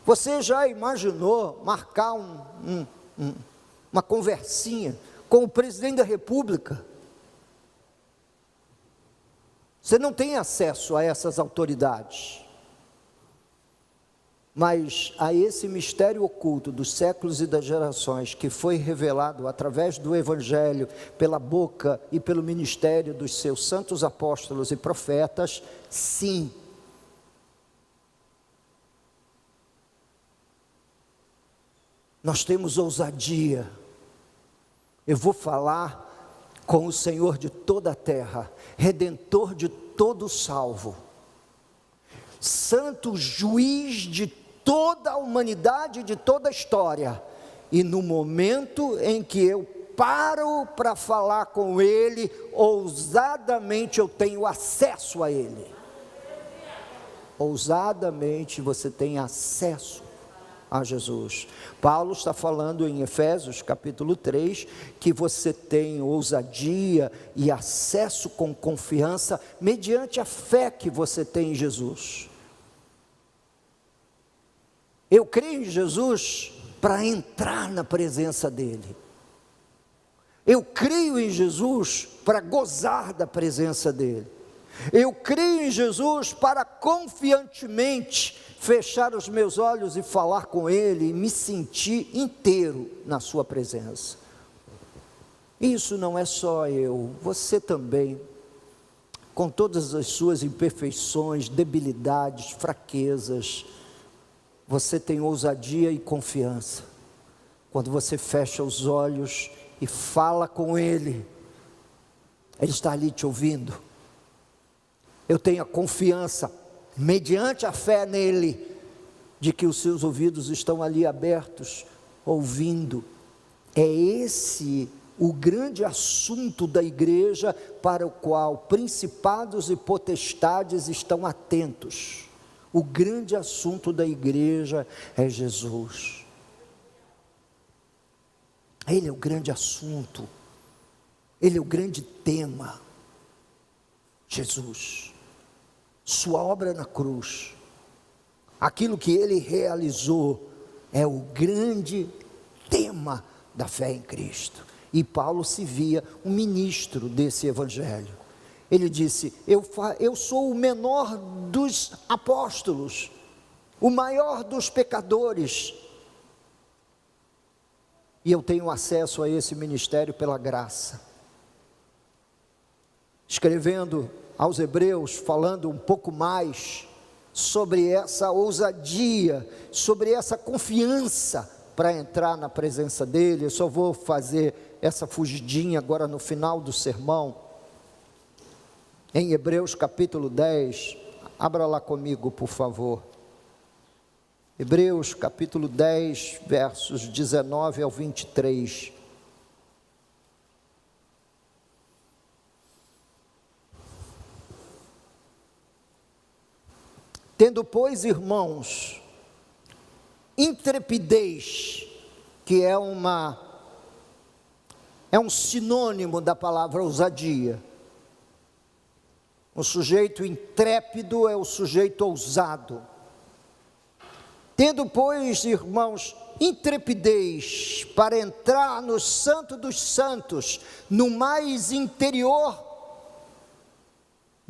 Você já imaginou marcar uma conversinha com o presidente da República? Você não tem acesso a essas autoridades, mas a esse mistério oculto dos séculos e das gerações que foi revelado através do Evangelho, pela boca e pelo ministério dos seus santos apóstolos e profetas, sim. Nós temos ousadia. Eu vou falar com o Senhor de toda a terra, Redentor de todo salvo, Santo Juiz de toda a humanidade, de toda a história, e no momento em que eu paro para falar com Ele, ousadamente eu tenho acesso a Ele. Ousadamente você tem acesso a Jesus. Paulo está falando em Efésios capítulo 3, que você tem ousadia e acesso com confiança, mediante a fé que você tem em Jesus. Eu creio em Jesus para entrar na presença dEle. Eu creio em Jesus para gozar da presença dEle. Eu creio em Jesus para confiantemente fechar os meus olhos e falar com Ele e me sentir inteiro na sua presença. Isso não é só eu, você também, com todas as suas imperfeições, debilidades, fraquezas, você tem ousadia e confiança, quando você fecha os olhos e fala com Ele, Ele está ali te ouvindo. Eu tenho a confiança, mediante a fé nele, de que os seus ouvidos estão ali abertos, ouvindo. É esse o grande assunto da igreja, para o qual principados e potestades estão atentos. O grande assunto da igreja é Jesus. Ele é o grande assunto, Ele é o grande tema. Jesus, sua obra na cruz, aquilo que Ele realizou, é o grande tema da fé em Cristo. E Paulo se via um ministro desse Evangelho. Ele disse, eu sou o menor dos apóstolos, o maior dos pecadores, e eu tenho acesso a esse ministério pela graça. Escrevendo aos Hebreus, falando um pouco mais sobre essa ousadia, sobre essa confiança para entrar na presença dEle. Eu só vou fazer essa fugidinha agora no final do sermão. Em Hebreus capítulo 10, abra lá comigo, por favor. Hebreus capítulo 10, versos 19 ao 23. Tendo, pois, irmãos, intrepidez, que é um sinônimo da palavra ousadia. O sujeito intrépido é o sujeito ousado. Tendo, pois, irmãos, intrepidez para entrar no Santo dos Santos, no mais interior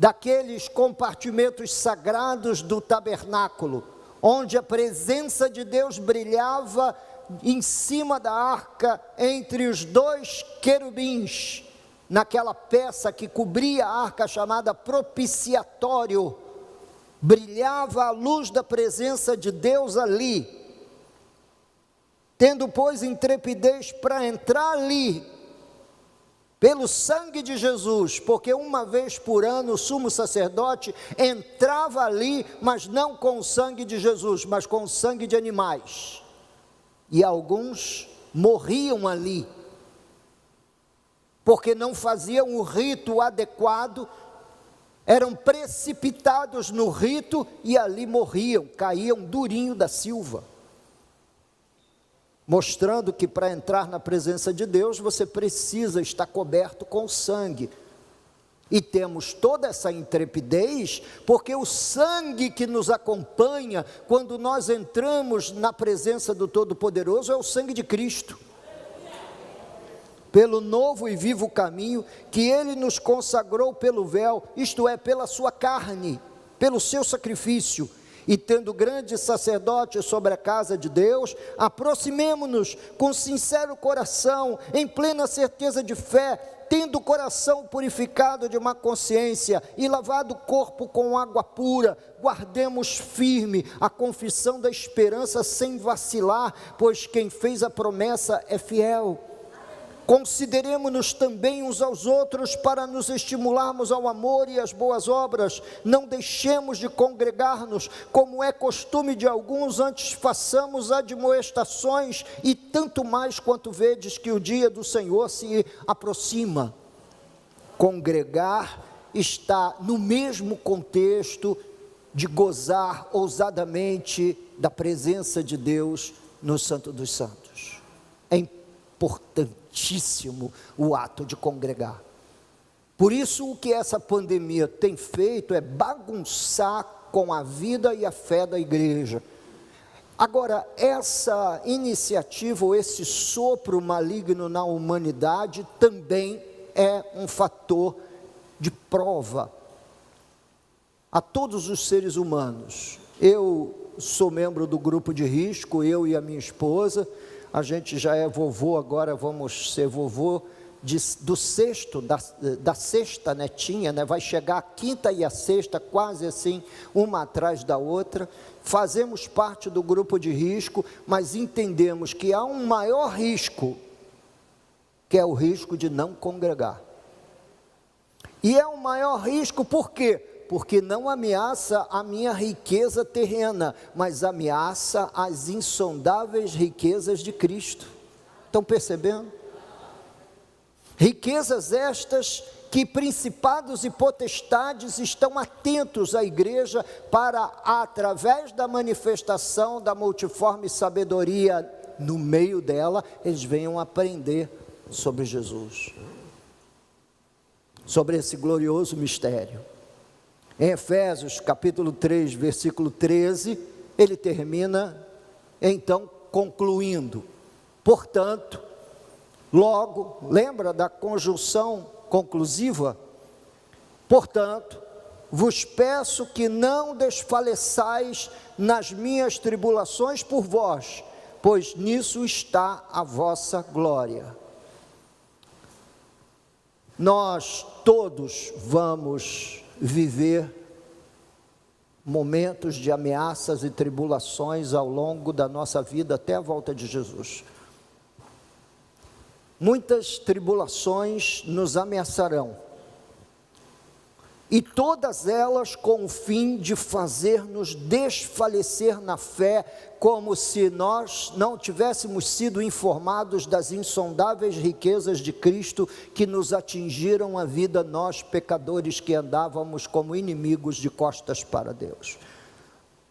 daqueles compartimentos sagrados do tabernáculo, onde a presença de Deus brilhava em cima da arca, entre os dois querubins, naquela peça que cobria a arca chamada propiciatório, brilhava a luz da presença de Deus ali. Tendo, pois, intrepidez para entrar ali, pelo sangue de Jesus, porque uma vez por ano o sumo sacerdote entrava ali, mas não com o sangue de Jesus, mas com o sangue de animais, e alguns morriam ali, porque não faziam o rito adequado, eram precipitados no rito e ali morriam, caíam durinho da silva, mostrando que para entrar na presença de Deus, você precisa estar coberto com sangue. E temos toda essa intrepidez, porque o sangue que nos acompanha, quando nós entramos na presença do Todo-Poderoso, é o sangue de Cristo. Pelo novo e vivo caminho, que Ele nos consagrou pelo véu, isto é, pela sua carne, pelo seu sacrifício. E tendo grande sacerdote sobre a casa de Deus, aproximemo-nos com sincero coração, em plena certeza de fé, tendo o coração purificado de má consciência e lavado o corpo com água pura, guardemos firme a confissão da esperança sem vacilar, pois quem fez a promessa é fiel. Consideremo-nos também uns aos outros para nos estimularmos ao amor e às boas obras. Não deixemos de congregar-nos, como é costume de alguns, antes façamos admoestações, e tanto mais quanto vedes que o dia do Senhor se aproxima. Congregar está no mesmo contexto de gozar ousadamente da presença de Deus no Santo dos Santos. É importantíssimo o ato de congregar. Por isso, o que essa pandemia tem feito é bagunçar com a vida e a fé da igreja. Agora, essa iniciativa, ou esse sopro maligno na humanidade, também é um fator de prova a todos os seres humanos. Eu sou membro do grupo de risco, eu e a minha esposa. A gente já é vovô, agora vamos ser vovô do sexto, da sexta netinha, né? Vai chegar a quinta e a sexta, quase assim, uma atrás da outra. Fazemos parte do grupo de risco, mas entendemos que há um maior risco, que é o risco de não congregar. E é um maior risco por quê? Porque não ameaça a minha riqueza terrena, mas ameaça as insondáveis riquezas de Cristo. Estão percebendo? Riquezas estas que principados e potestades estão atentos à igreja para, através da manifestação da multiforme sabedoria no meio dela, eles venham aprender sobre Jesus, sobre esse glorioso mistério. Em Efésios capítulo 3, versículo 13, ele termina então concluindo: portanto, logo, lembra da conjunção conclusiva? Portanto, vos peço que não desfaleçais nas minhas tribulações por vós, pois nisso está a vossa glória. Nós todos vamos viver momentos de ameaças e tribulações ao longo da nossa vida até a volta de Jesus. Muitas tribulações nos ameaçarão, e todas elas com o fim de fazer-nos desfalecer na fé, como se nós não tivéssemos sido informados das insondáveis riquezas de Cristo que nos atingiram a vida, nós pecadores que andávamos como inimigos de costas para Deus.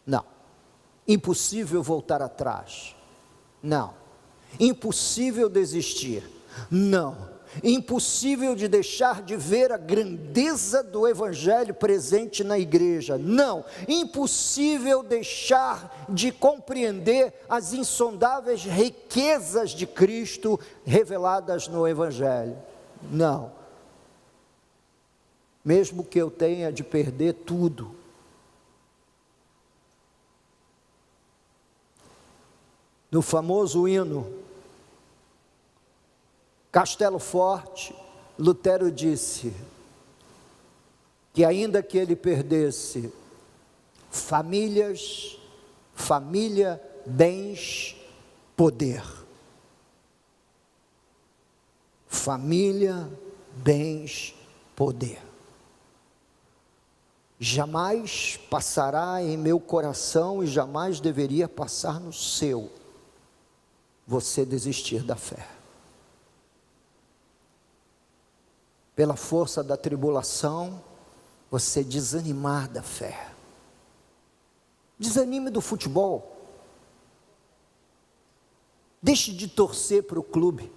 Não, impossível voltar atrás, não, impossível desistir, não, impossível de deixar de ver a grandeza do Evangelho presente na igreja, não, impossível deixar de compreender as insondáveis riquezas de Cristo reveladas no Evangelho, não. mesmo que eu tenha de perder tudo. No famoso hino Castelo Forte, Lutero disse que ainda que ele perdesse família, bens, poder. Família, bens, poder. Jamais passará em meu coração e jamais deveria passar no seu, você desistir da fé. Pela força da tribulação, você desanimar da fé. Desanime do futebol. Deixe de torcer para o clube.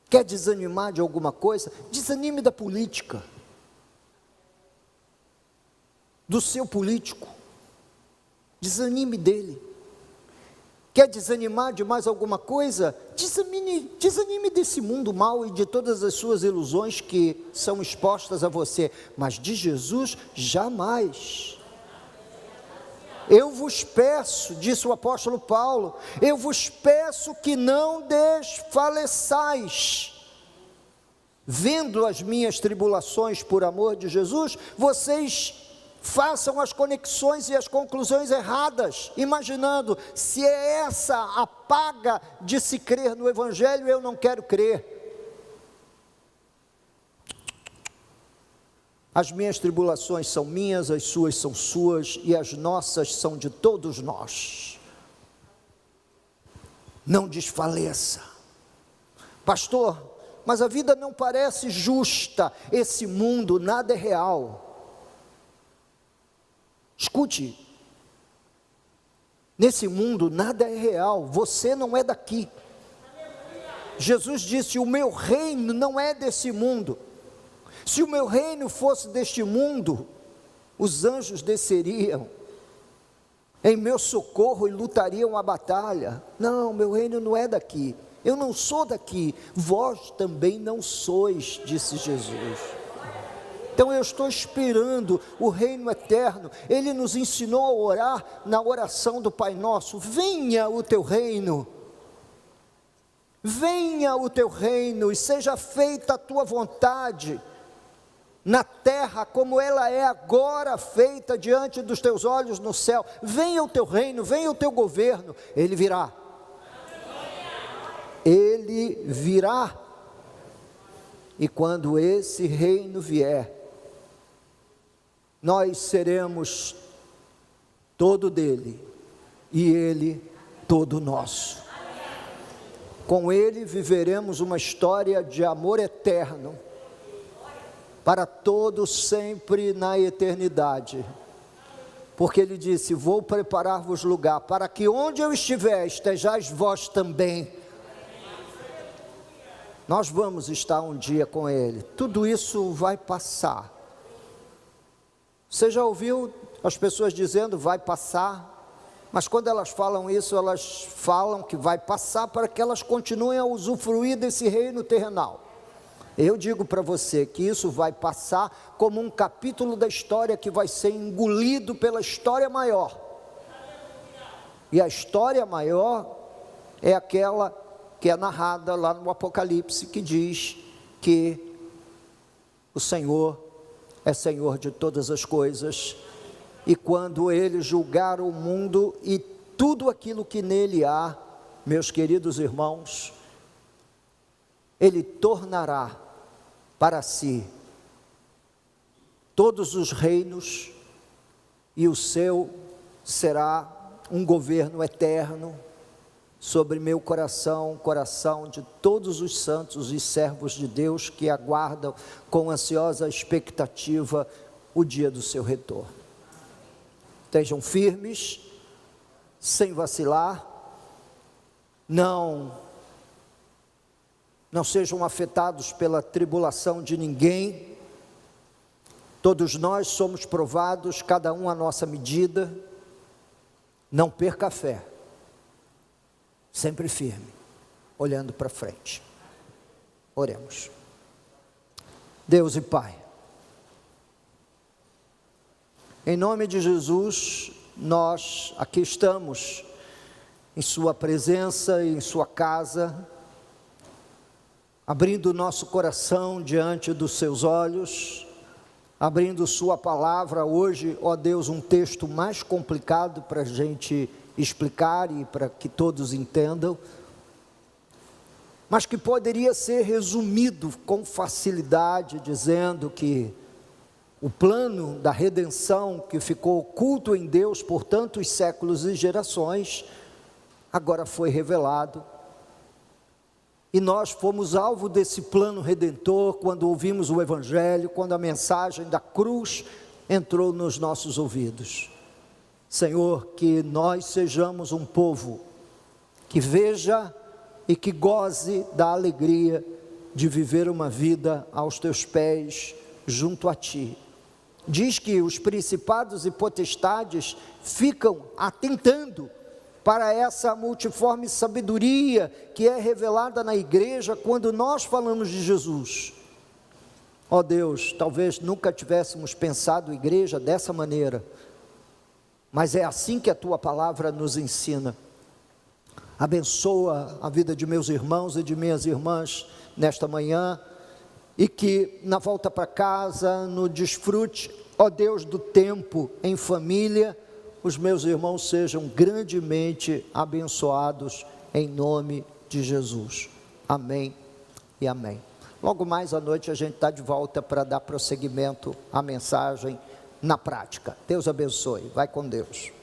Quer desanimar de alguma coisa? Desanime da política. Do seu político. Desanime dele. Quer desanimar de mais alguma coisa? Desanime desse mundo mau e de todas as suas ilusões que são expostas a você. Mas de Jesus, jamais. Eu vos peço, disse o apóstolo Paulo, eu vos peço que não desfaleçais. Vendo as minhas tribulações por amor de Jesus, vocês façam as conexões e as conclusões erradas, imaginando, se é essa a paga de se crer no Evangelho, eu não quero crer. As minhas tribulações são minhas, as suas são suas, e as nossas são de todos nós. Não desfaleça. Pastor, mas a vida não parece justa, esse mundo, nada é real. Escute, nesse mundo nada é real, você não é daqui. Jesus disse, o meu reino não é desse mundo. Se o meu reino fosse deste mundo, os anjos desceriam em meu socorro e lutariam a batalha. Não, meu reino não é daqui, eu não sou daqui, vós também não sois, disse Jesus. Então eu estou esperando o reino eterno. Ele nos ensinou a orar na oração do Pai Nosso, venha o teu reino, venha o teu reino e seja feita a tua vontade, na terra como ela é agora feita diante dos teus olhos no céu. Venha o teu reino, venha o teu governo, ele virá. Ele virá, e quando esse reino vier, nós seremos todo dele, e ele todo nosso. Com ele viveremos uma história de amor eterno, para todos sempre na eternidade, porque ele disse, vou preparar-vos lugar, para que onde eu estiver, estejais vós também. Nós vamos estar um dia com ele, tudo isso vai passar. Você já ouviu as pessoas dizendo, vai passar, mas quando elas falam isso, elas falam que vai passar para que elas continuem a usufruir desse reino terrenal. Eu digo para você que isso vai passar como um capítulo da história que vai ser engolido pela história maior. E a história maior é aquela que é narrada lá no Apocalipse, que diz que o Senhor é Senhor de todas as coisas, e quando Ele julgar o mundo e tudo aquilo que nele há, meus queridos irmãos, Ele tornará para si todos os reinos, e o seu será um governo eterno sobre meu coração, coração de todos os santos e servos de Deus que aguardam com ansiosa expectativa o dia do seu retorno. Estejam firmes, sem vacilar, não sejam afetados pela tribulação de ninguém. Todos nós somos provados, cada um à nossa medida. Não perca a fé, sempre firme, olhando para frente. Oremos. Deus e Pai, em nome de Jesus, nós aqui estamos em sua presença, em sua casa, abrindo o nosso coração diante dos seus olhos, abrindo sua palavra hoje, ó Deus, um texto mais complicado para a gente explicar e para que todos entendam, mas que poderia ser resumido com facilidade, dizendo que o plano da redenção que ficou oculto em Deus por tantos séculos e gerações, agora foi revelado. E nós fomos alvo desse plano redentor quando ouvimos o Evangelho, quando a mensagem da cruz entrou nos nossos ouvidos. Senhor, que nós sejamos um povo que veja e que goze da alegria de viver uma vida aos teus pés, junto a ti. Diz que os principados e potestades ficam atentando para essa multiforme sabedoria que é revelada na igreja quando nós falamos de Jesus. Ó Deus, talvez nunca tivéssemos pensado igreja dessa maneira, mas é assim que a tua palavra nos ensina. Abençoa a vida de meus irmãos e de minhas irmãs nesta manhã, e que na volta para casa, no desfrute, ó Deus, do tempo em família, os meus irmãos sejam grandemente abençoados em nome de Jesus. Amém e amém. Logo mais à noite a gente está de volta para dar prosseguimento à mensagem na prática. Deus abençoe. Vai com Deus.